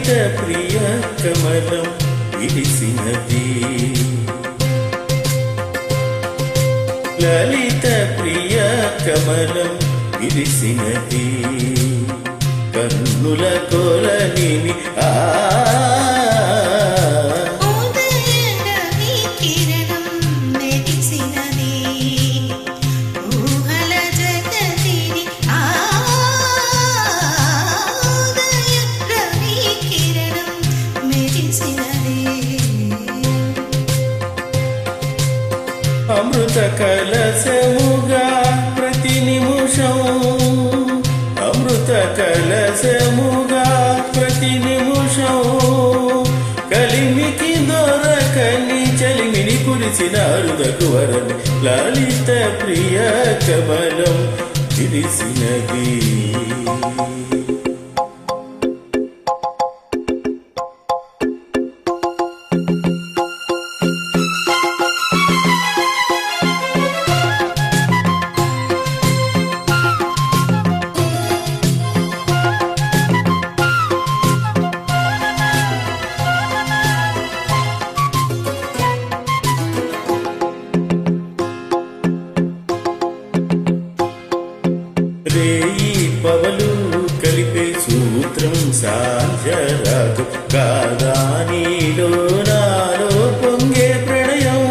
లలిత ప్రియ కమలం విరిసినది లలిత ప్రియ కమలం విరిసినది కన్నుల కొలనిని అమృత కలశముగా ప్రతి నిమిషం అమృత కలశముగా ప్రతి నిమిషం కలిమికి దొరకని చలిమిని కురిసిన అరుదకు వరని లలిత ప్రియ కమలం విరిసినది రేయి పవలు కలిపే సూత్రం సాధ్యరాదు కాదా నీలో నాలో పొంగే ప్రణయం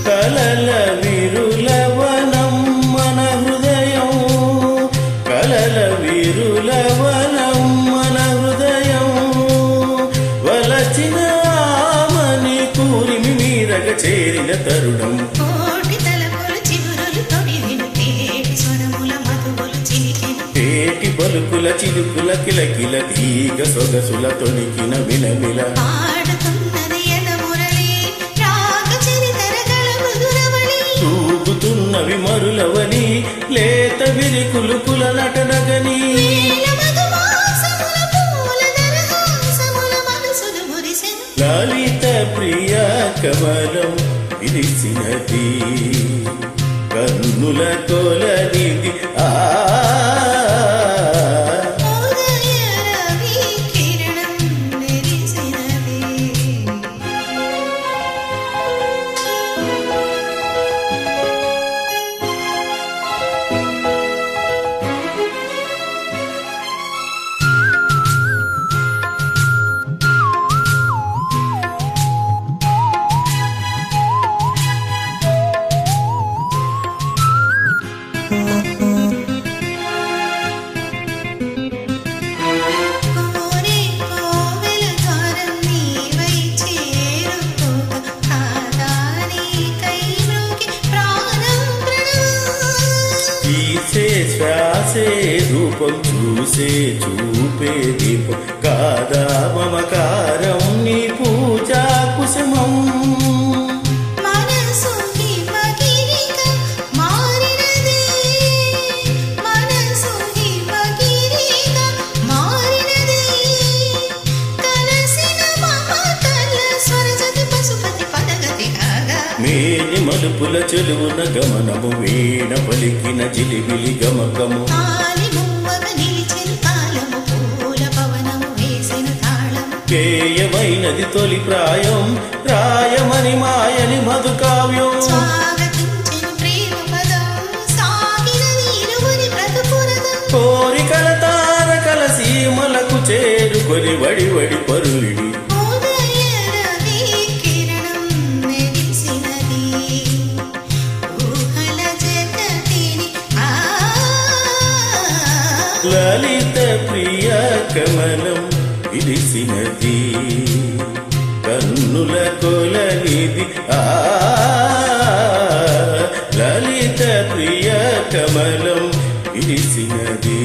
కలల విరులవనం మన హృదయం కలల విరులవనం మన హృదయం వలచిన ఆమని కూరిమి మీరగ చేరిన తరుణం తేటి బలుకుల చిలుకుల కిలకిల తీగ సొగసుల తొణికిన విలవిల తూగుతున్నవి మరులవని లేత విరికులుకుల నటనగని లలిత ప్రియ కమలం విరిసినది కన్నుల కొలనిది శ్వాసే రూపం చూసే చూపే దీపం కాదా మమకారం నీ పూజా కుసుమం మేని మలుపుల చెలువున గమనము వీణ పలికిన జిలిబిలి గమకము కేయమైనది తొలి ప్రాయం రాయమని మాయని మధుకావ్యం కోరికల తారకల సీమలకు చేరుకొని వడి వడి పరులిడి లలిత ప్రియ కమలం విరిసినది కన్నుల కొలనిది లలిత ప్రియ కమలం విరిసినది